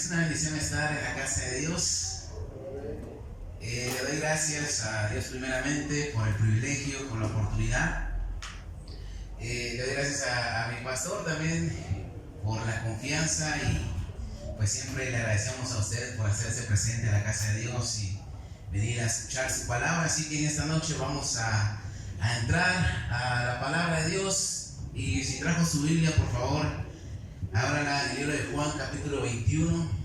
Es una bendición estar en la casa de Dios. Le doy gracias a Dios primeramente por el privilegio, por la oportunidad. Le doy gracias a mi pastor también por la confianza y pues siempre le agradecemos a ustedes por hacerse presente en la casa de Dios y venir a escuchar su palabra. Así que en esta noche vamos a entrar a la palabra de Dios. Y si trajo su Biblia, por favor, ábrala en el libro de Juan, capítulo 21.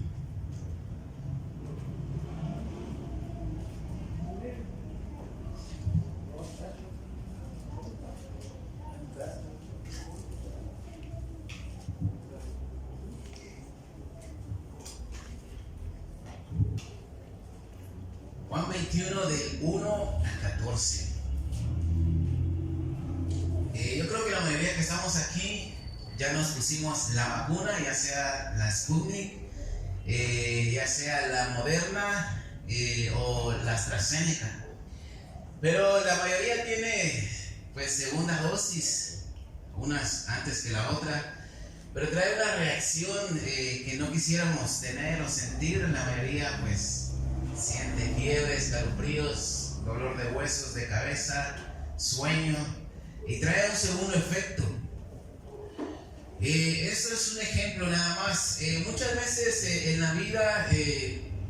Juan 21 del 1 al 14. Yo creo que la mayoría que estamos aquí ya nos pusimos la vacuna, ya sea la Sputnik, ya sea la Moderna o la AstraZeneca. Pero la mayoría tiene pues segunda dosis, unas antes que la otra, pero trae una reacción que no quisiéramos tener o sentir. La mayoría pues siente fiebre, escalofríos, dolor de huesos, de cabeza, sueño, y trae un segundo efecto. Esto es un ejemplo nada más. Muchas veces en la vida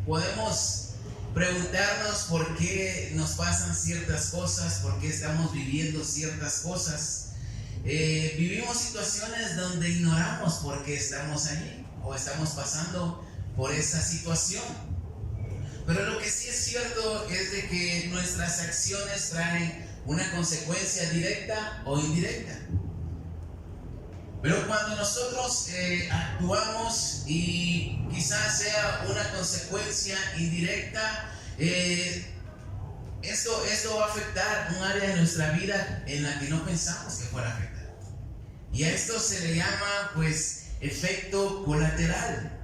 podemos preguntarnos por qué nos pasan ciertas cosas, por qué estamos viviendo ciertas cosas. Vivimos situaciones donde ignoramos por qué estamos allí o estamos pasando por esa situación. Pero lo que sí es cierto es de que nuestras acciones traen una consecuencia directa o indirecta. Pero cuando nosotros actuamos y quizás sea una consecuencia indirecta, esto va a afectar un área de nuestra vida en la que no pensamos que fuera a afectar. Y a esto se le llama pues efecto colateral.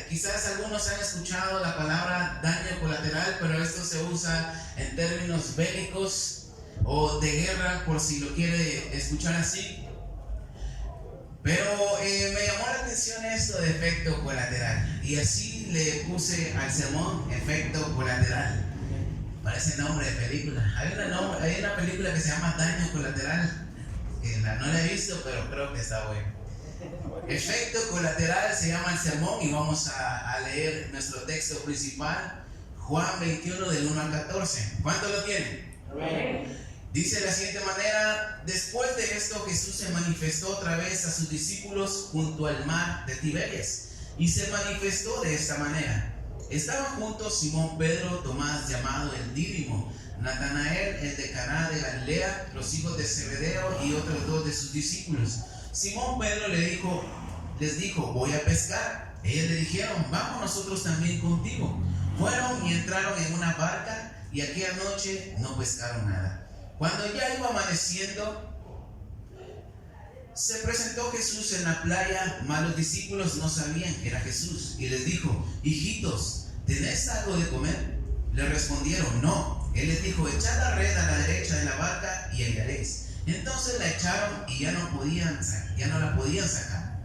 Quizás algunos han escuchado la palabra daño colateral, pero esto se usa en términos bélicos o de guerra, por si lo quiere escuchar así. Pero me llamó la atención esto de efecto colateral, y así le puse al sermón efecto colateral. Parece nombre de película. Hay una película que se llama Daño Colateral, no la he visto, pero creo que está bueno. Efecto colateral se llama el sermón, y vamos a leer nuestro texto principal, Juan 21 del 1 al 14. ¿Cuánto lo tienen? Amén. Dice de la siguiente manera: después de esto Jesús se manifestó otra vez a sus discípulos junto al mar de Tiberias, y se manifestó de esta manera. Estaban juntos Simón Pedro, Tomás llamado el Dídimo, Natanael el de Caná de Galilea, los hijos de Zebedeo y otros dos de sus discípulos. Simón Pedro les dijo: voy a pescar. Ellos le dijeron: vamos nosotros también contigo. Fueron y entraron en una barca, y aquella noche no pescaron nada. Cuando ya iba amaneciendo, se presentó Jesús en la playa, mas los discípulos no sabían que era Jesús, y les dijo: hijitos, ¿tenéis algo de comer? Le respondieron: no. Él les dijo: echad la red a la derecha de la barca y hallaréis. Entonces la echaron y ya no la podían sacar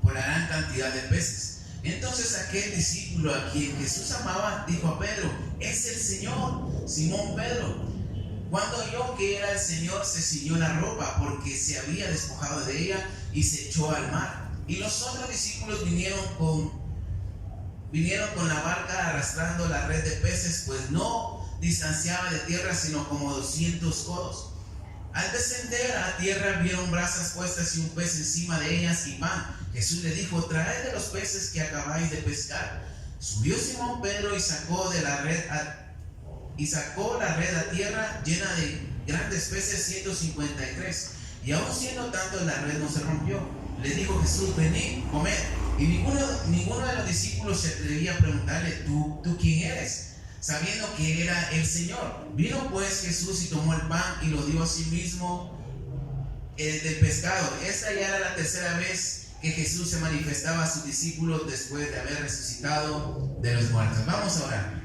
por la gran cantidad de peces. Entonces aquel discípulo a quien Jesús amaba dijo a Pedro: es el Señor. Simón Pedro, cuando oyó que era el Señor, se ciñó la ropa porque se había despojado de ella y se echó al mar. Y los otros discípulos vinieron con la barca arrastrando la red de peces, pues no distanciaba de tierra sino como 200 codos. Al descender a tierra vieron brasas puestas y un pez encima de ellas y pan. Jesús le dijo: traed de los peces que acabáis de pescar. Subió Simón Pedro y sacó la red a tierra llena de grandes peces, 153. Y aun siendo tanto, la red no se rompió. Le dijo Jesús: venid, comed. Y ninguno de los discípulos se atrevía a preguntarle: ¿Tú quién eres?, sabiendo que era el Señor. Vino pues Jesús y tomó el pan y lo dio a sí mismo del pescado. Esta ya era la tercera vez que Jesús se manifestaba a sus discípulos después de haber resucitado de los muertos. Vamos a orar.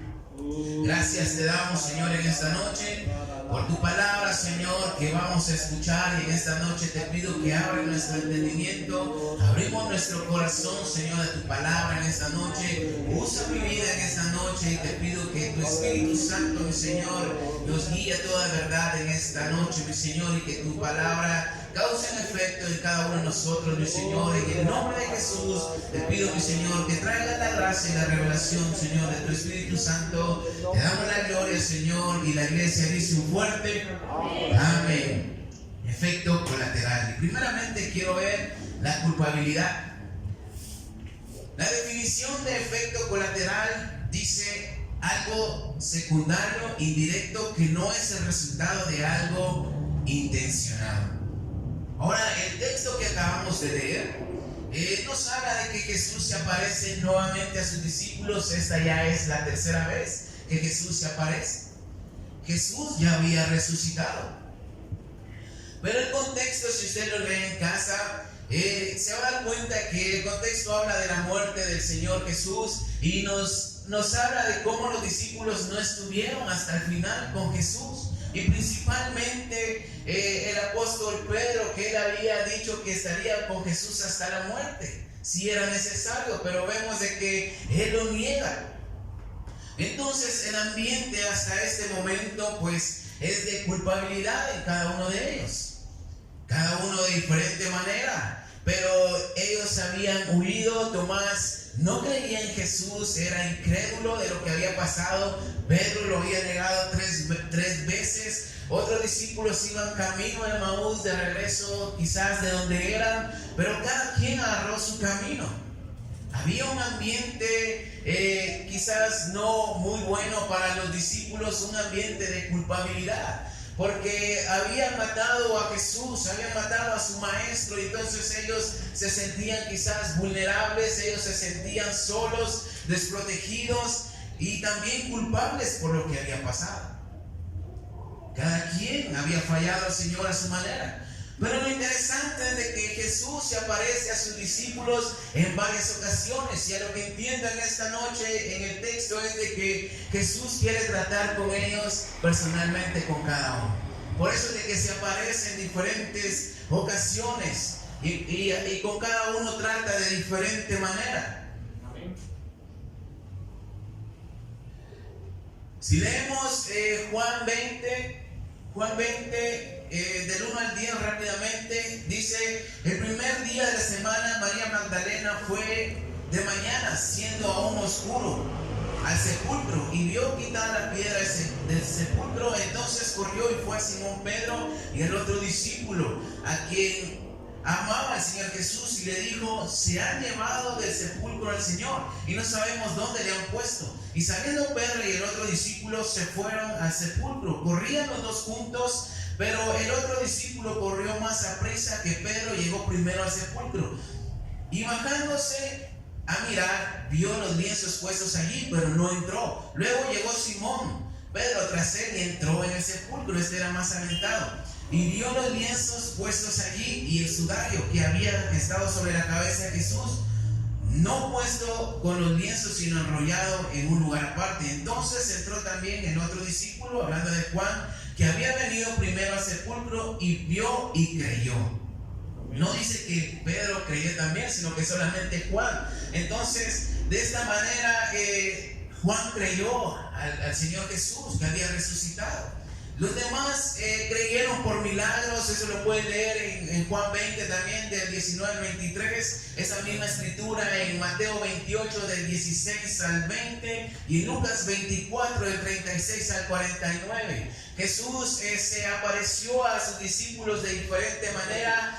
Gracias te damos, Señor, en esta noche por tu palabra, Señor, que vamos a escuchar. Y en esta noche te pido que abra nuestro entendimiento. Abrimos nuestro corazón, Señor, a tu palabra en esta noche. Usa mi vida en esta noche y te pido que tu Espíritu Santo, mi Señor, nos guíe a toda verdad en esta noche, mi Señor, y que tu palabra cause un efecto en cada uno de nosotros, mi Señor. En el nombre de Jesús te pido, mi Señor, que traiga la gracia y la revelación, Señor, de tu Espíritu Santo. Te damos la gloria, Señor, y la iglesia dice un fuerte amén. Efecto colateral. Y primeramente quiero ver la culpabilidad. La definición de efecto colateral dice algo secundario, indirecto, que no es el resultado de algo intencionado. Ahora, el texto que acabamos de leer nos habla de que Jesús se aparece nuevamente a sus discípulos. Esta ya es la tercera vez que Jesús se aparece. Jesús ya había resucitado. Pero el contexto, si usted lo lee en casa, se va a dar cuenta que el contexto habla de la muerte del Señor Jesús y nos habla de cómo los discípulos no estuvieron hasta el final con Jesús. Y principalmente el apóstol Pedro, que él había dicho que estaría con Jesús hasta la muerte, si era necesario, pero vemos de que él lo niega. Entonces el ambiente hasta este momento pues es de culpabilidad en cada uno de ellos, cada uno de diferente manera, pero ellos habían huido. Tomás no creía en Jesús, era incrédulo de lo que había pasado. Pedro lo había negado tres veces. Otros discípulos iban camino de Emaús, de regreso quizás de donde eran, pero cada quien agarró su camino. Había un ambiente quizás no muy bueno para los discípulos, un ambiente de culpabilidad, porque habían matado a Jesús, habían matado a su maestro, y entonces ellos se sentían quizás vulnerables, ellos se sentían solos, desprotegidos y también culpables por lo que había pasado. Cada quien había fallado al Señor a su manera. Pero lo interesante es de que Jesús se aparece a sus discípulos en varias ocasiones, y a lo que entiendan esta noche en el texto es de que Jesús quiere tratar con ellos personalmente, con cada uno. Por eso es de que se aparece en diferentes ocasiones y con cada uno trata de diferente manera. Si leemos Juan 20, del 1 al 10 rápidamente, dice: el primer día de la semana María Magdalena fue de mañana, siendo aún oscuro, al sepulcro y vio quitar la piedra del sepulcro. Entonces corrió y fue a Simón Pedro y al otro discípulo, a quien amaba al Señor Jesús, y le dijo: se han llevado del sepulcro al Señor y no sabemos dónde le han puesto. Y saliendo Pedro y el otro discípulo se fueron al sepulcro. Corrían los dos juntos, pero el otro discípulo corrió más aprisa que Pedro, llegó primero al sepulcro. Y bajándose a mirar, vio los lienzos puestos allí, pero no entró. Luego llegó Simón Pedro tras él y entró en el sepulcro. Este era más aventado, y vio los lienzos puestos allí y el sudario que había estado sobre la cabeza de Jesús, no puesto con los lienzos, sino enrollado en un lugar aparte. Entonces entró también el otro discípulo, hablando de Juan, que había venido primero al sepulcro, y vio y creyó. No dice que Pedro creyó también, sino que solamente Juan. Entonces, de esta manera, Juan creyó al Señor Jesús, que había resucitado. Los demás creyeron por milagros. Eso lo pueden leer en Juan 20 también, del 19 al 23. Esa misma escritura en Mateo 28, del 16 al 20. Y en Lucas 24, del 36 al 49. Jesús se apareció a sus discípulos de diferente manera.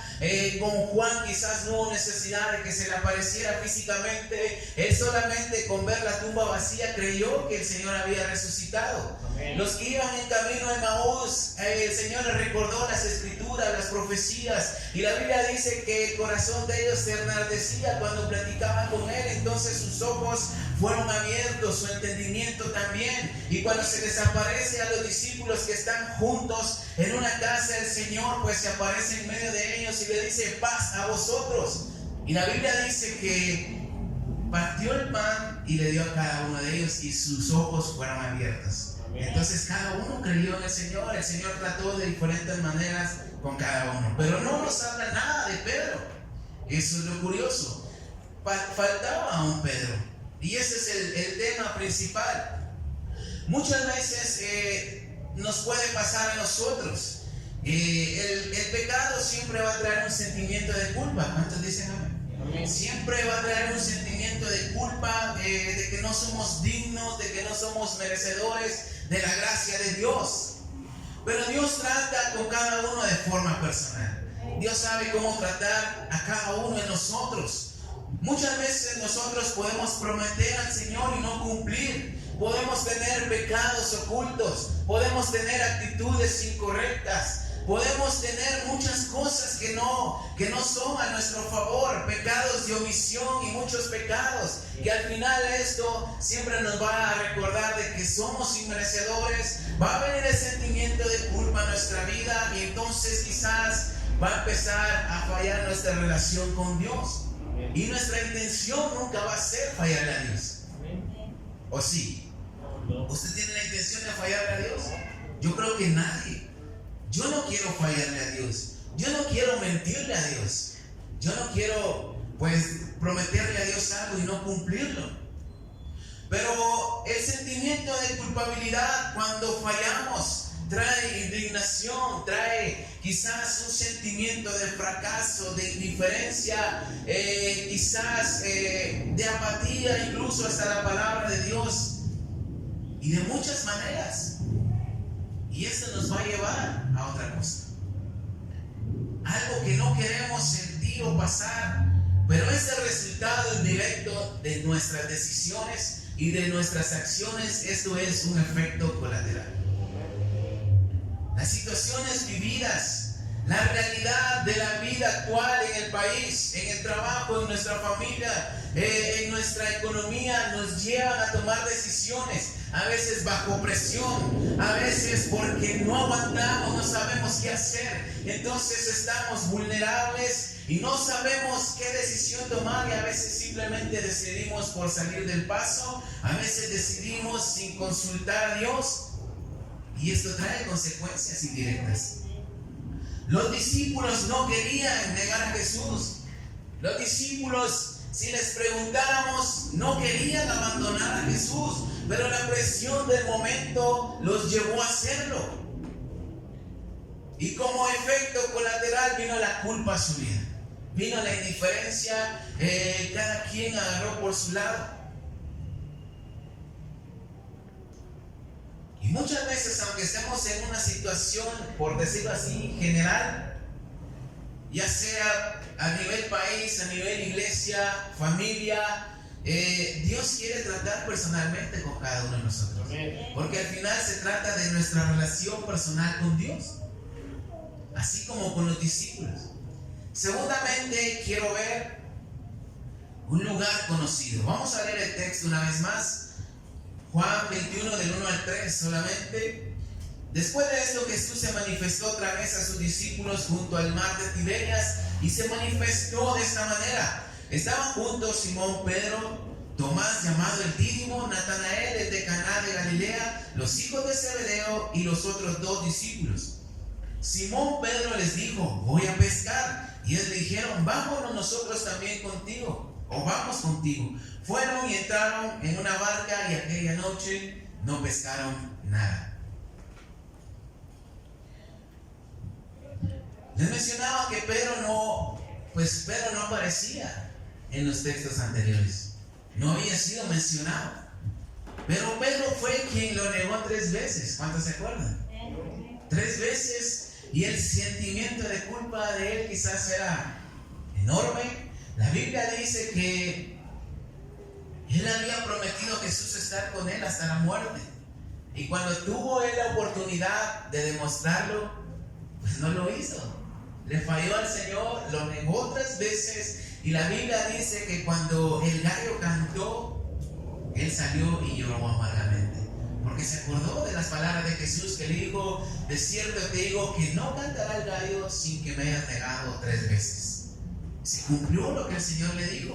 Con Juan quizás no hubo necesidad de que se le apareciera físicamente. Él solamente con ver la tumba vacía creyó que el Señor había resucitado. Amén. Los que iban en camino a Emaús, el Señor les recordó las escrituras, las profecías, y la Biblia dice que el corazón de ellos se enardecía cuando platicaban con Él. Entonces sus ojos fueron abiertos, su entendimiento también. Y cuando se les aparece a los discípulos que están juntos en una casa, el Señor pues se aparece en medio de ellos y le dice: paz a vosotros. Y la Biblia dice que partió el pan y le dio a cada uno de ellos y sus ojos fueron abiertos. Entonces cada uno creyó en el Señor trató de diferentes maneras con cada uno, pero no nos habla nada de Pedro. Eso es lo curioso. Faltaba un Pedro, y ese es el tema principal. Muchas veces nos puede pasar a nosotros. El pecado siempre va a traer un sentimiento de culpa. ¿Cuántos dicen amén? Siempre va a traer un sentimiento de culpa, de que no somos dignos, de que no somos merecedores de la gracia de Dios. Pero Dios trata con cada uno de forma personal. Dios sabe cómo tratar a cada uno de nosotros. Muchas veces nosotros podemos prometer al Señor y no cumplir. Podemos tener pecados ocultos, podemos tener actitudes incorrectas, podemos tener muchas cosas que no son a nuestro favor, pecados de omisión y muchos pecados, que al final esto siempre nos va a recordar de que somos inmerecedores. Va a venir el sentimiento de culpa en nuestra vida, y entonces quizás va a empezar a fallar nuestra relación con Dios, y nuestra intención nunca va a ser fallarle a Dios. ¿O sí? ¿Usted tiene la intención de fallarle a Dios? Yo creo que nadie. Yo no quiero fallarle a Dios. Yo no quiero mentirle a Dios. Yo no quiero, prometerle a Dios algo y no cumplirlo. Pero el sentimiento de culpabilidad cuando fallamos trae indignación, trae quizás un sentimiento de fracaso, de indiferencia, quizás de apatía, incluso hasta la palabra de Dios. Y de muchas maneras. Y esto nos va a llevar a otra cosa. Algo que no queremos sentir o pasar, pero es el resultado indirecto de nuestras decisiones y de nuestras acciones. Esto es un efecto colateral. Las situaciones vividas, la realidad de la vida actual en el país, en el trabajo, en nuestra familia, en nuestra economía, nos llevan a tomar decisiones. A veces bajo presión, a veces porque no aguantamos, no sabemos qué hacer. Entonces estamos vulnerables y no sabemos qué decisión tomar, y a veces simplemente decidimos por salir del paso, a veces decidimos sin consultar a Dios, y esto trae consecuencias indirectas. Los discípulos no querían negar a Jesús. Los discípulos, si les preguntáramos, no querían abandonar a Jesús, pero la presión del momento los llevó a hacerlo. Y como efecto colateral vino la culpa a su vida, vino la indiferencia, cada quien agarró por su lado. Y muchas veces, aunque estemos en una situación, por decirlo así, general, ya sea a nivel país, a nivel iglesia, familia, Dios quiere tratar personalmente con cada uno de nosotros. Porque al final se trata de nuestra relación personal con Dios, así como con los discípulos. Segundamente, quiero ver un lugar conocido. Vamos a leer el texto una vez más. Juan 21 del 1 al 3 solamente. Después de esto, Jesús se manifestó otra vez a sus discípulos junto al mar de Tiberias, y se manifestó de esta manera. Estaban juntos Simón Pedro, Tomás llamado el Dídimo, Natanael el de Caná de Galilea, los hijos de Zebedeo y los otros dos discípulos. Simón Pedro les dijo: voy a pescar. Y ellos le dijeron: vámonos nosotros también contigo, o vamos contigo. Fueron y entraron en una barca, y aquella noche no pescaron nada. Les mencionaba que Pedro no aparecía en los textos anteriores. No había sido mencionado. Pero Pedro fue quien lo negó 3 veces. ¿Cuántos se acuerdan? 3 veces. Y el sentimiento de culpa de él quizás era enorme. La Biblia dice que él había prometido a Jesús estar con él hasta la muerte. Y cuando tuvo él la oportunidad de demostrarlo, pues no lo hizo. Le falló al Señor, lo negó 3 veces. Y la Biblia dice que cuando el gallo cantó, él salió y lloró amargamente, porque se acordó de las palabras de Jesús, que le dijo: de cierto te digo que no cantará el gallo sin que me hayas negado 3 veces. Se cumplió lo que el Señor le dijo.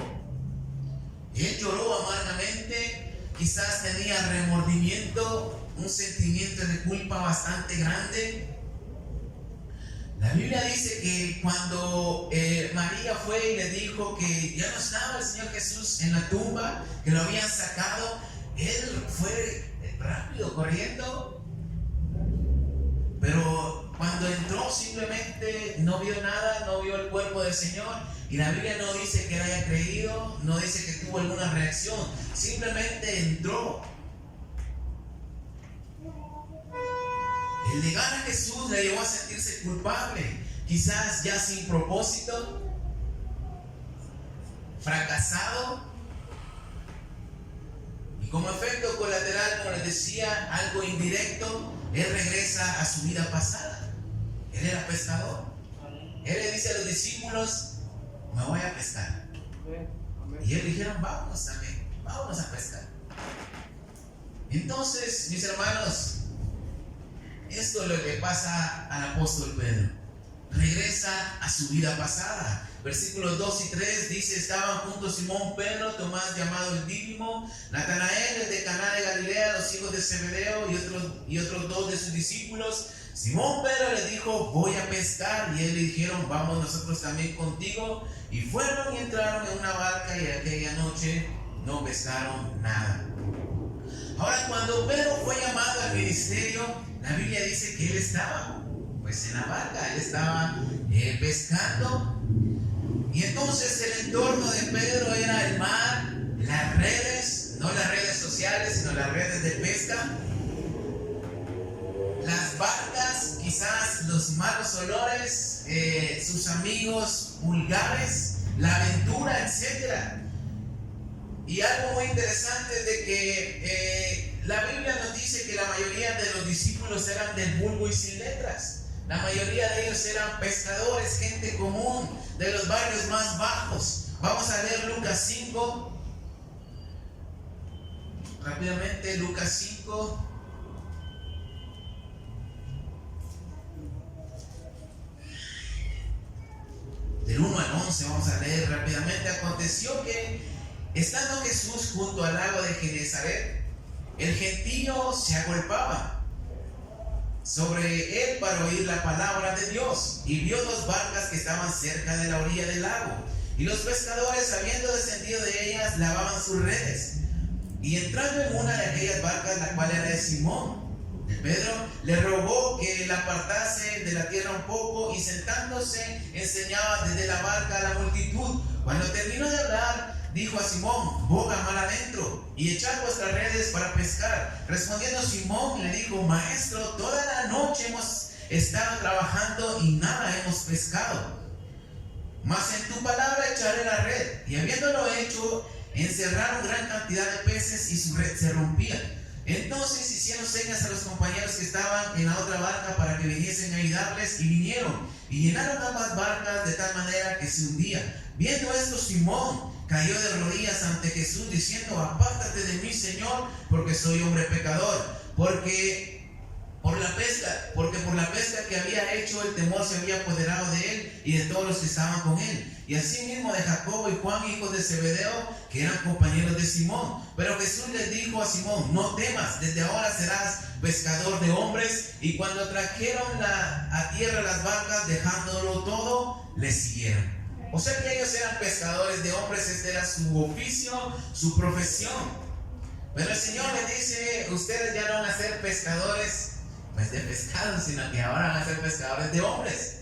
Él lloró amargamente. mente quizás tenía remordimiento, un sentimiento de culpa bastante grande. La Biblia dice que cuando María fue y le dijo que ya no estaba el Señor Jesús en la tumba, que lo habían sacado, él fue rápido corriendo, pero cuando entró simplemente no vio nada, no vio el cuerpo del Señor. Y la Biblia no dice que él haya creído, no dice que tuvo alguna reacción, simplemente entró. El negar a Jesús le llevó a sentirse culpable, quizás ya sin propósito, fracasado. Y como efecto colateral, como les decía, algo indirecto, él regresa a su vida pasada. Él era pescador. Él le dice a los discípulos: me voy a pescar. Y ellos dijeron: vámonos también, vámonos a pescar. Entonces, mis hermanos, esto es lo que pasa al apóstol Pedro. Regresa a su vida pasada. Versículos 2 y 3 dice: estaban juntos Simón Pedro, Tomás llamado el Dídimo, Natanael el de Caná de Galilea, los hijos de Zebedeo y otros dos de sus discípulos. Simón Pedro le dijo: voy a pescar. Y él le dijeron: vamos nosotros también contigo. Y fueron y entraron en una barca, y aquella noche no pescaron nada. Ahora, cuando Pedro fue llamado al ministerio, la Biblia dice que él estaba pues en la barca, él estaba pescando. Y entonces el entorno de Pedro era el mar, las redes, no las redes sociales, sino las redes de pesca, las barcas, quizás los malos olores, sus amigos vulgares, la aventura, etc. Y algo muy interesante es de que la Biblia nos dice que la mayoría de los discípulos eran del vulgo y sin letras. La mayoría de ellos eran pescadores, gente común, de los barrios más bajos. Vamos a leer Lucas 5. Rápidamente, Lucas 5. Del 1 al 11 vamos a leer rápidamente. Aconteció que, estando Jesús junto al lago de Genesaret, el gentío se agolpaba sobre él para oír la palabra de Dios, y vio dos barcas que estaban cerca de la orilla del lago, y los pescadores, habiendo descendido de ellas, lavaban sus redes. Y entrando en una de aquellas barcas, la cual era de Simón, de Pedro, le rogó que la apartase de la tierra un poco, y sentándose enseñaba desde la barca a la multitud. Cuando terminó de hablar, dijo a Simón: boga mar adentro y echad vuestras redes para pescar. Respondiendo Simón, le dijo: maestro, toda la noche hemos estado trabajando y nada hemos pescado, mas en tu palabra echaré la red. Y habiéndolo hecho, encerraron gran cantidad de peces y su red se rompía. Entonces hicieron señas a los compañeros que estaban en la otra barca para que viniesen a ayudarles, y vinieron y llenaron ambas barcas de tal manera que se hundía. Viendo esto, Simón cayó de rodillas ante Jesús, diciendo: apártate de mí, Señor, porque soy hombre pecador. Porque por la pesca que había hecho, el temor se había apoderado de él y de todos los que estaban con él. Y asimismo de Jacobo y Juan, hijos de Zebedeo, que eran compañeros de Simón. Pero Jesús les dijo a Simón: no temas, desde ahora serás pescador de hombres. Y cuando trajeron a tierra las barcas, dejándolo todo, les siguieron. O sea que ellos eran pescadores de hombres, este era su oficio, su profesión. Pero el Señor les dice: ustedes ya no van a ser pescadores pues de pescado, sino que ahora van a ser pescadores de hombres.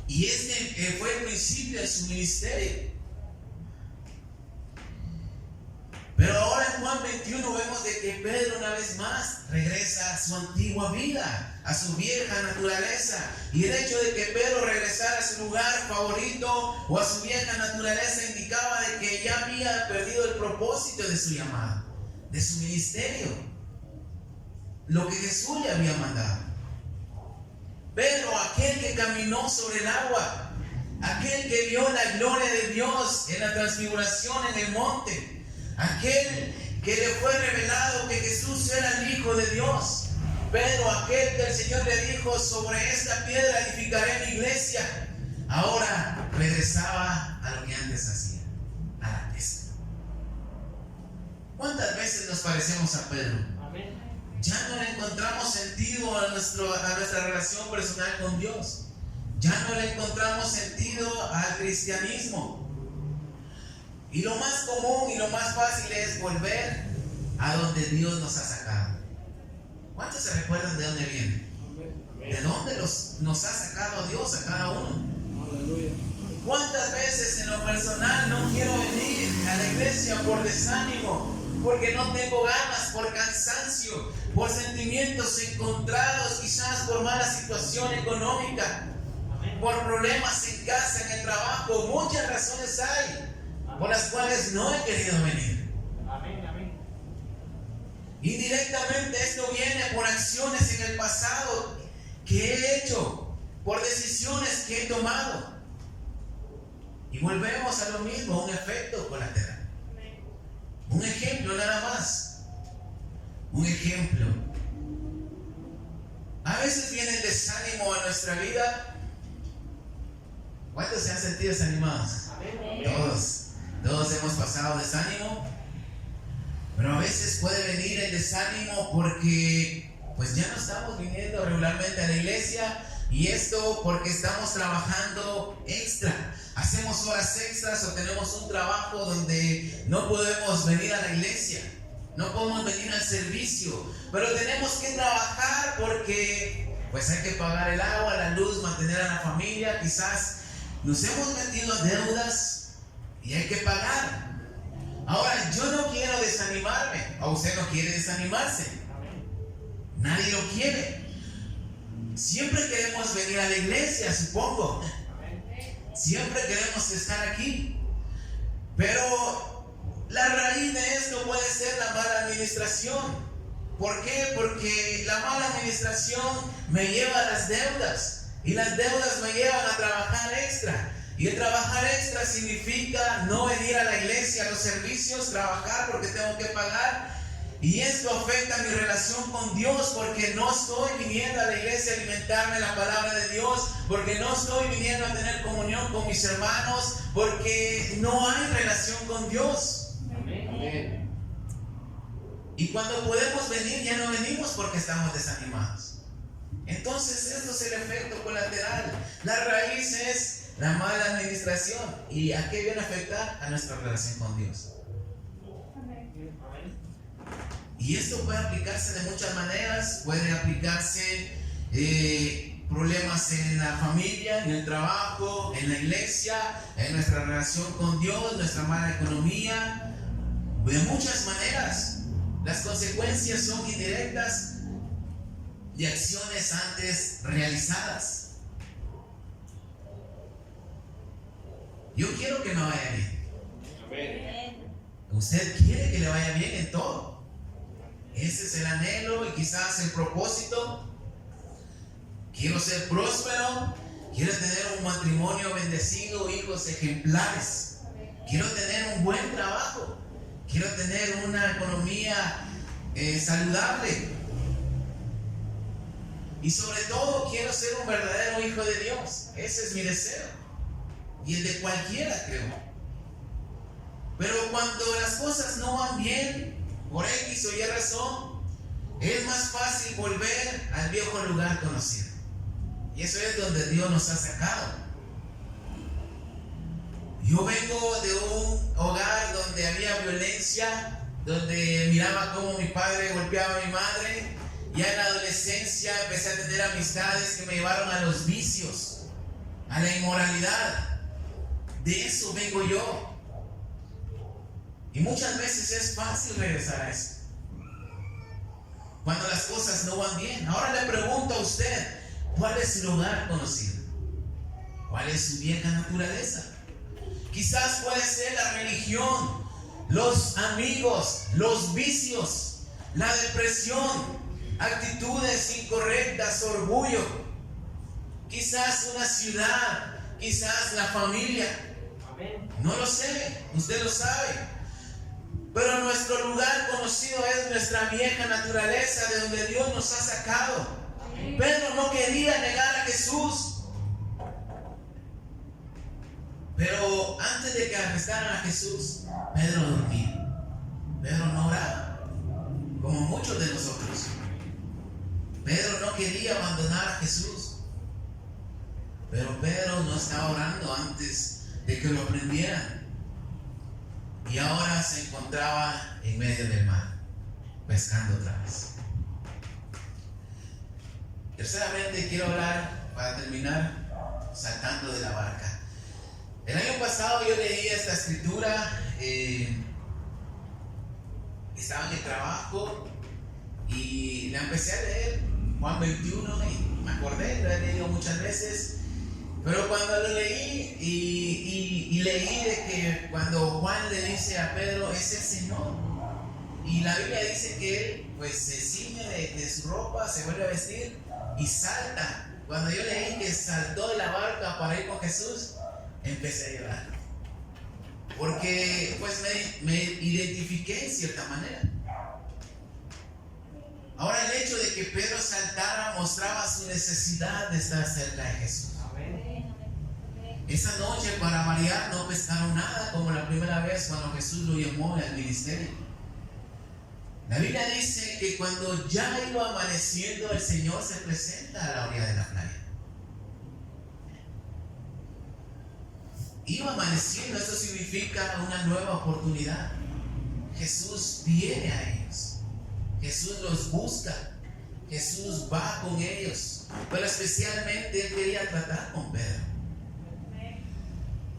Y este fue el principio de su ministerio. Pero ahora en Juan 21 vemos de que Pedro una vez más regresa a su antigua vida, a su vieja naturaleza. Y el hecho de que Pedro regresara a su lugar favorito o a su vieja naturaleza indicaba de que ya había perdido el propósito de su llamado, de su ministerio, lo que Jesús le había mandado. Pedro, aquel que caminó sobre el agua, aquel que vio la gloria de Dios en la transfiguración en el monte, aquel que le fue revelado que Jesús era el Hijo de Dios. Pedro, aquel que el Señor le dijo: sobre esta piedra edificaré mi iglesia. Ahora regresaba a lo que antes hacía, a la pesca. veces nos parecemos a Pedro. Ya no le encontramos sentido a nuestra relación personal con Dios. Ya no le encontramos sentido al cristianismo. Y lo más común y lo más fácil es volver a donde Dios nos ha sacado. ¿Cuántos se recuerdan de dónde viene? ¿De dónde nos ha sacado Dios a cada uno? ¿Cuántas veces en lo personal no quiero venir a la iglesia por desánimo, porque no tengo ganas, por cansancio, por sentimientos encontrados, quizás por mala situación económica, por problemas en casa, en el trabajo? Muchas razones hay por las cuales no he querido venir. Indirectamente esto viene por acciones en el pasado que he hecho, por decisiones que he tomado. Y volvemos a lo mismo, un efecto colateral. Un ejemplo nada más. Un ejemplo. A veces viene el desánimo a nuestra vida. ¿Cuántos se han sentido desanimados? Todos hemos pasado desánimo. Pero a veces puede venir el desánimo porque pues ya no estamos viniendo regularmente a la iglesia, y esto porque estamos trabajando extra. Hacemos horas extras o tenemos un trabajo donde no podemos venir a la iglesia, no podemos venir al servicio, pero tenemos que trabajar porque pues hay que pagar el agua, la luz, mantener a la familia. Quizás nos hemos metido a deudas y hay que pagar. Ahora, yo no quiero desanimarme, o usted no quiere desanimarse. Nadie lo quiere. Siempre queremos venir a la iglesia, supongo. Siempre queremos estar aquí. Pero la raíz de esto puede ser la mala administración. ¿Por qué? Porque la mala administración me lleva a las deudas. Y las deudas me llevan a trabajar extra. Y el trabajar extra significa no venir a la iglesia, a los servicios, trabajar porque tengo que pagar. Y esto afecta mi relación con Dios, porque no estoy viniendo a la iglesia a alimentarme la palabra de Dios, porque no estoy viniendo a tener comunión con mis hermanos, porque no hay relación con Dios. Amén. Y cuando podemos venir, ya no venimos porque estamos desanimados. Entonces, esto es el efecto colateral. La raíz es la mala administración. ¿Y a qué viene a afectar? A nuestra relación con Dios. Y esto puede aplicarse de muchas maneras. Puede aplicarse problemas en la familia, en el trabajo, en la iglesia, en nuestra relación con Dios, nuestra mala economía. De muchas maneras. Las consecuencias son indirectas de acciones antes realizadas. Yo quiero que me vaya bien. Usted quiere que le vaya bien en todo. Ese es el anhelo y quizás el propósito. Quiero ser próspero. Quiero tener un matrimonio bendecido, hijos ejemplares. Quiero tener un buen trabajo. Quiero tener una economía saludable. Y sobre todo quiero ser un verdadero hijo de Dios. Ese es mi deseo. Y el de cualquiera, creo. Pero cuando las cosas no van bien, por X o Y razón, es más fácil volver al viejo lugar conocido. Y eso es donde Dios nos ha sacado. Yo vengo de un hogar donde había violencia, donde miraba cómo mi padre golpeaba a mi madre. Ya en la adolescencia empecé a tener amistades que me llevaron a los vicios, a la inmoralidad. De eso vengo yo. Y muchas veces es fácil regresar a eso, cuando las cosas no van bien. Ahora le pregunto a usted, ¿cuál es su hogar conocido? ¿Cuál es su vieja naturaleza? Quizás puede ser la religión, los amigos, los vicios, la depresión, actitudes incorrectas, orgullo. Quizás una ciudad, quizás la familia. No lo sé, usted lo sabe. Pero nuestro lugar conocido es nuestra vieja naturaleza, de donde Dios nos ha sacado. Pedro no quería negar a Jesús. Pero antes de que arrestaran a Jesús, Pedro dormía. Pedro no oraba. Pedro no quería abandonar a Jesús. Pero Pedro no estaba orando antes de que lo prendieran. Y ahora se encontraba en medio del mar, pescando otra vez. Terceramente, quiero hablar, para terminar, saltando de la barca. El año pasado yo leí esta escritura, estaba en el trabajo y la empecé a leer, Juan 21, y me acordé, lo he leído muchas veces. Pero cuando lo leí y leí de que cuando Juan le dice a Pedro, es el Señor. Y la Biblia dice que él pues se ciñe de su ropa, se vuelve a vestir y salta. Cuando yo leí que saltó de la barca para ir con Jesús, empecé a llorar. Porque pues me identifiqué en cierta manera. Ahora el hecho de que Pedro saltara mostraba su necesidad de estar cerca de Jesús. Esa noche, para variar, no pescaron nada como la primera vez cuando Jesús lo llamó al ministerio. La Biblia dice que cuando ya iba amaneciendo, el Señor se presenta a la orilla de la playa. Iba amaneciendo, eso significa una nueva oportunidad. Jesús viene a ellos. Jesús los busca. Jesús va con ellos. Pero especialmente Él quería tratar con Pedro.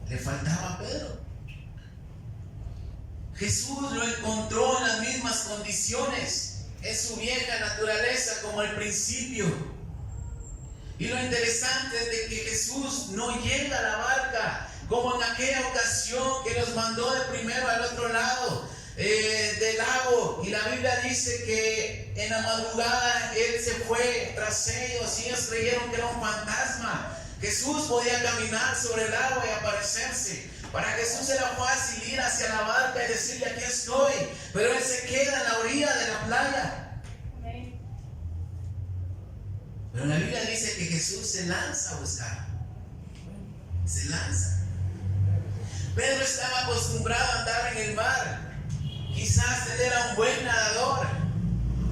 Le faltaba a Pedro. Jesús lo encontró en las mismas condiciones, en su vieja naturaleza como al principio. Y lo interesante es de que Jesús no llega a la barca como en aquella ocasión que los mandó de primero al otro lado del lago. Y la Biblia dice que en la madrugada Él se fue tras ellos y ellos creyeron que era un fantasma. Jesús podía caminar sobre el agua y aparecerse. Para Jesús era fácil ir hacia la barca y decirle, aquí estoy. Pero Él se queda en la orilla de la playa. Pero la Biblia dice que Jesús se lanza a buscar. Se lanza. Pedro estaba acostumbrado a andar en el mar. Quizás él era un buen nadador.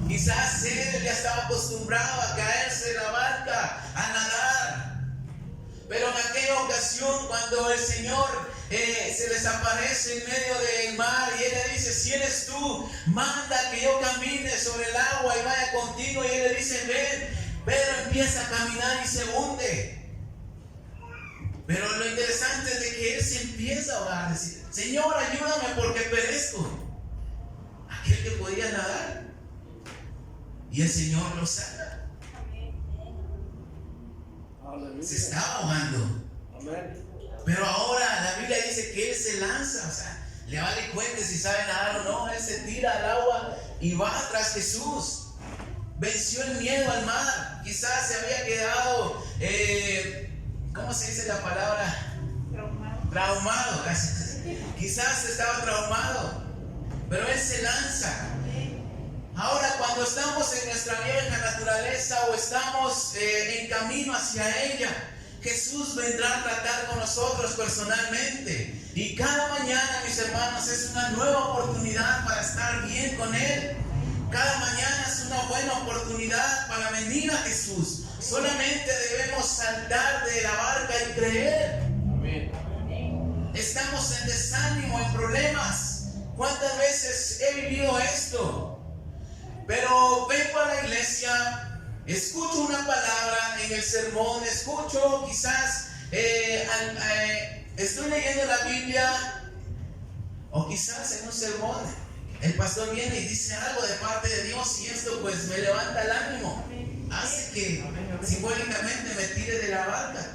Quizás él ya estaba acostumbrado a caerse de la barca, a nadar. Pero en aquella ocasión, cuando el Señor se les aparece en medio del mar y Él le dice, si eres tú, manda que yo camine sobre el agua y vaya contigo. Y Él le dice, ven. Pedro empieza a caminar y se hunde. Pero lo interesante es de que Él se empieza a ahogar, decir, Señor, ayúdame porque perezco. Aquel que podía nadar. Y el Señor lo saca. Se estaba ahogando. Pero ahora la Biblia dice que Él se lanza, o sea, le vale cuenta si sabe nadar o no. Él se tira al agua y va tras Jesús. Venció el miedo al mar. Quizás se había quedado, ¿cómo se dice la palabra? Traumado. Quizás estaba traumado, pero Él se lanza. Ahora, cuando estamos en nuestra vieja naturaleza o estamos en camino hacia ella, Jesús vendrá a tratar con nosotros personalmente. Y cada mañana, mis hermanos, es una nueva oportunidad para estar bien con Él. Cada mañana es una buena oportunidad para venir a Jesús. Solamente debemos saltar de la barca y creer. Estamos en desánimo, en problemas. ¿Cuántas veces he vivido esto? Pero vengo a la iglesia, escucho una palabra en el sermón, escucho quizás, estoy leyendo la Biblia, o quizás en un sermón, el pastor viene y dice algo de parte de Dios y esto pues me levanta el ánimo, hace que simbólicamente me tire de la barca.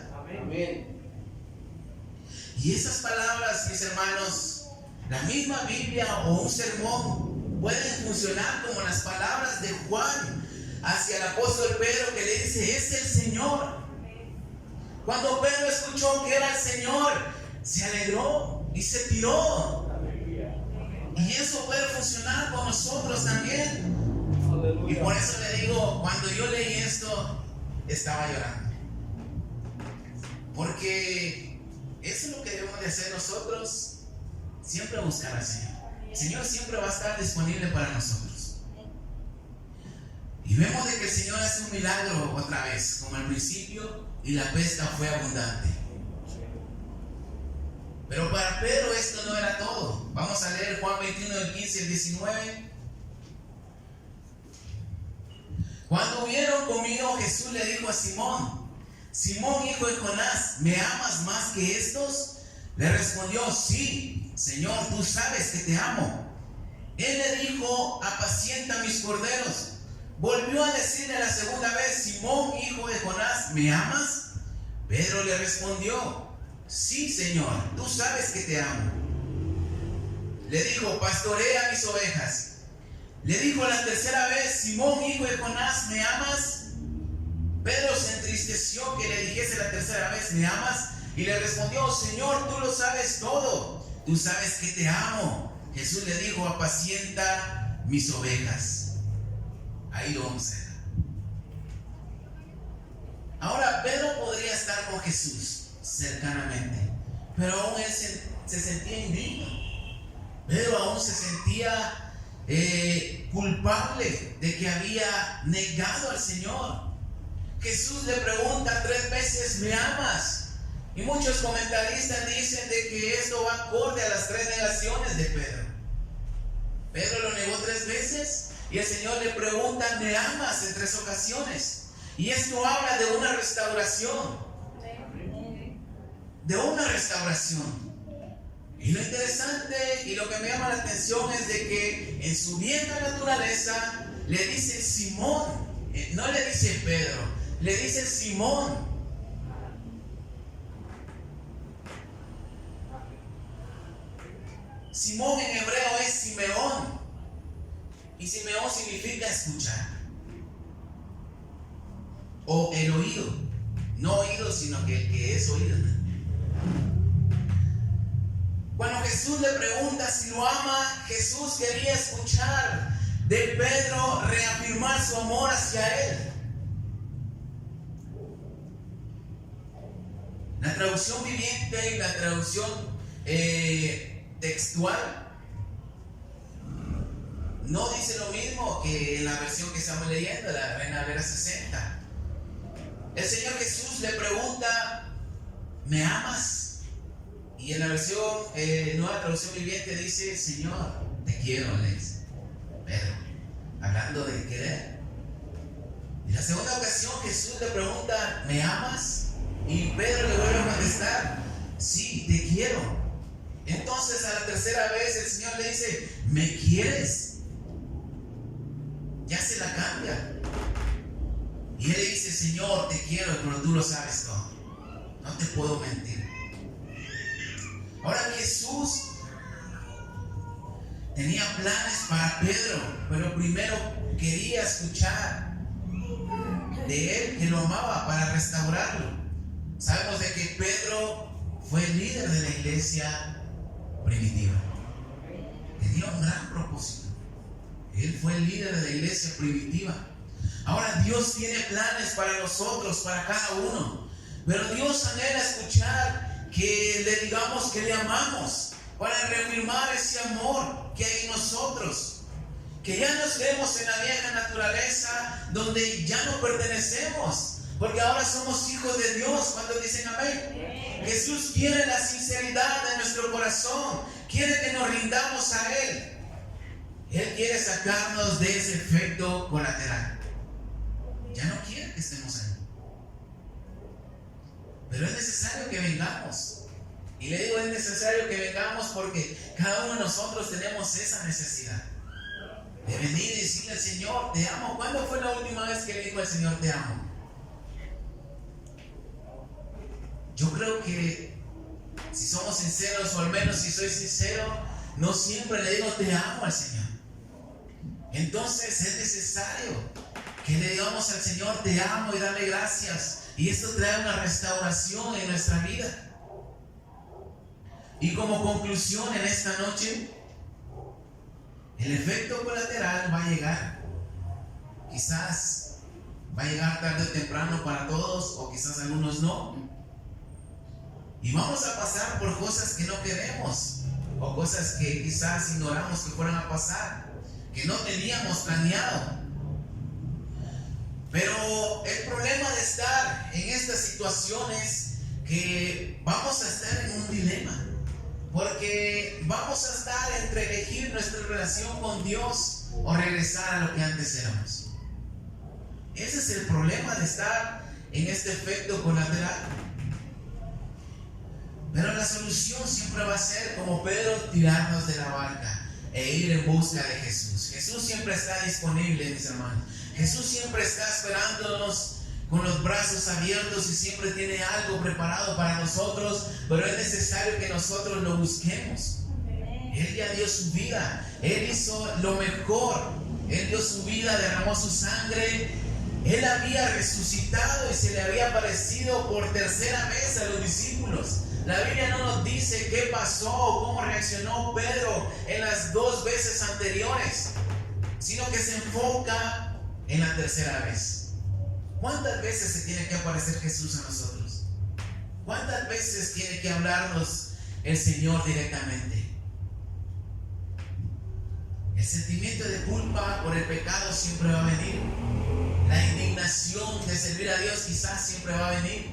Y esas palabras, mis hermanos, la misma Biblia o un sermón, pueden funcionar como las palabras de Juan hacia el apóstol Pedro, que le dice, es el Señor. Cuando Pedro escuchó que era el Señor, se alegró y se tiró. Y eso puede funcionar con nosotros también. Y por eso le digo, cuando yo leí esto, estaba llorando. Porque eso es lo que debemos de hacer nosotros, siempre buscar al Señor. El Señor siempre va a estar disponible para nosotros. Y Y vemos de que el Señor hace un milagro otra vez, como al principio, y la pesca fue abundante. Pero para Pedro esto no era todo. Vamos a leer Juan 21, del 15 al 19. Cuando hubieron comido, Jesús le dijo a Simón: Simón, hijo de Jonás, ¿me amas más que estos? Le respondió: sí, Señor, tú sabes que te amo. Él le dijo: apacienta mis corderos. Volvió a decirle la segunda vez: Simón, hijo de Jonás, ¿me amas? Pedro le respondió: sí, Señor, tú sabes que te amo. Le dijo: pastorea mis ovejas. Le dijo la tercera vez: Simón, hijo de Jonás, ¿me amas? Pedro se entristeció que le dijese la tercera vez: ¿me amas? Y le respondió: Señor, tú lo sabes todo, tú sabes que te amo. Jesús le dijo: apacienta mis ovejas. Ahí lo vamos a dejar. Ahora, Pedro podría estar con Jesús cercanamente, pero aún él se sentía indigno. Pedro aún se sentía culpable de que había negado al Señor. Jesús le pregunta 3 veces: ¿me amas? Y muchos comentaristas dicen de que esto va acorde a las 3 negaciones de Pedro. Pedro lo negó 3 veces y el Señor le pregunta: ¿me amas? En 3 ocasiones. Y esto habla de una restauración. De una restauración. Y lo interesante y lo que me llama la atención es de que en su vieja naturaleza le dice Simón, no le dice Pedro, le dice Simón. Simón en hebreo es Simeón, y Simeón significa escuchar o el oído, no oído sino que es oído. Cuando Jesús le pregunta si lo ama, Jesús quería escuchar de Pedro reafirmar su amor hacia él. La traducción viviente y la traducción textual no dice lo mismo que en la versión que estamos leyendo, la Reina Valera 60. El Señor Jesús le pregunta: ¿me amas? Y en la versión nueva traducción viviente dice: Señor, te quiero, le dice Pedro, hablando de querer. Y la segunda ocasión Jesús le pregunta: ¿me amas? Y Pedro le vuelve a contestar: sí, te quiero. Entonces a la tercera vez el Señor le dice: ¿me quieres? Ya se la cambia. Y él le dice: Señor, te quiero, pero tú lo sabes todo, no te puedo mentir. Ahora Jesús tenía planes para Pedro, pero primero quería escuchar de él que lo amaba para restaurarlo. Sabemos de que Pedro fue el líder de la iglesia primitiva. Tenía un gran propósito. Él fue el líder de la iglesia primitiva. Ahora Dios tiene planes para nosotros, para cada uno. Pero Dios anhela escuchar que le digamos que le amamos, para reafirmar ese amor que hay en nosotros. Que ya nos vemos en la vieja naturaleza donde ya no pertenecemos, porque ahora somos hijos de Dios. Cuando dicen amén. Jesús quiere la sinceridad de nuestro corazón, quiere que nos rindamos a Él. Él quiere sacarnos de ese efecto colateral. Ya no quiere que estemos ahí. Pero es necesario que vengamos. Y le digo, es necesario que vengamos porque cada uno de nosotros tenemos esa necesidad de venir y decirle al Señor: te amo. ¿Cuándo fue la última vez que le dijo al Señor: te amo? Yo creo que si somos sinceros, o al menos si soy sincero, no siempre le digo te amo al Señor. Entonces es necesario que le digamos al Señor te amo y darle gracias. Y esto trae una restauración en nuestra vida. Y como conclusión en esta noche, el efecto colateral va a llegar. Quizás va a llegar tarde o temprano para todos, o quizás algunos no. Y vamos a pasar por cosas que no queremos, o cosas que quizás ignoramos que fueran a pasar, que no teníamos planeado. Pero el problema de estar en estas situaciones que vamos a estar en un dilema, porque vamos a estar entre elegir nuestra relación con Dios o regresar a lo que antes éramos. Ese es el problema de estar en este efecto colateral. Pero la solución siempre va a ser, como Pedro, tirarnos de la barca e ir en busca de Jesús. Jesús siempre está disponible, mis hermanos. Jesús siempre está esperándonos con los brazos abiertos y siempre tiene algo preparado para nosotros, pero es necesario que nosotros lo busquemos. Él ya dio su vida, Él hizo lo mejor, Él dio su vida, derramó su sangre, Él había resucitado y se le había aparecido por tercera vez a los discípulos. La Biblia no nos dice qué pasó o cómo reaccionó Pedro en las 2 veces anteriores, sino que se enfoca en la tercera vez. ¿Cuántas veces se tiene que aparecer Jesús a nosotros? ¿Cuántas veces tiene que hablarnos el Señor directamente? El sentimiento de culpa por el pecado siempre va a venir. La indignación de servir a Dios quizás siempre va a venir.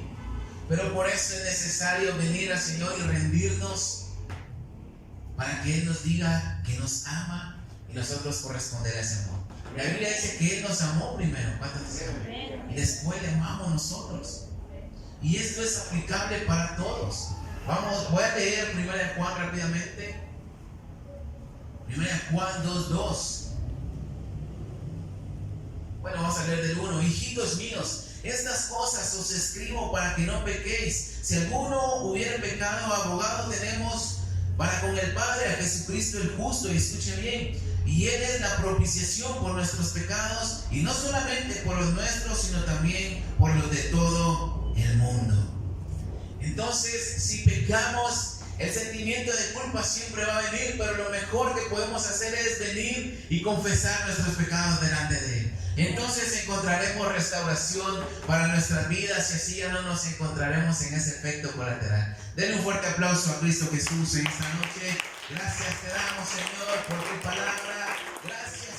Pero por eso es necesario venir al Señor y rendirnos para que Él nos diga que nos ama y nosotros corresponder a ese amor. La Biblia dice que Él nos amó primero. ¿Cuántos dicen? Y después le amamos nosotros. Y esto es aplicable para todos. Voy a leer 1 Juan rápidamente. 1 Juan 2:2. Bueno, vamos a leer del 1. Hijitos míos, estas cosas os escribo para que no pequéis. Si alguno hubiera pecado, abogado tenemos para con el Padre, a Jesucristo el justo. Y escuchen bien. Y Él es la propiciación por nuestros pecados, y no solamente por los nuestros, sino también por los de todo el mundo. Entonces, si pecamos, el sentimiento de culpa siempre va a venir, pero lo mejor que podemos hacer es venir y confesar nuestros pecados delante de Él. Entonces encontraremos restauración para nuestras vidas y así ya no nos encontraremos en ese efecto colateral. Denle un fuerte aplauso a Cristo Jesús en esta noche. Gracias te damos, Señor, por tu palabra. Gracias.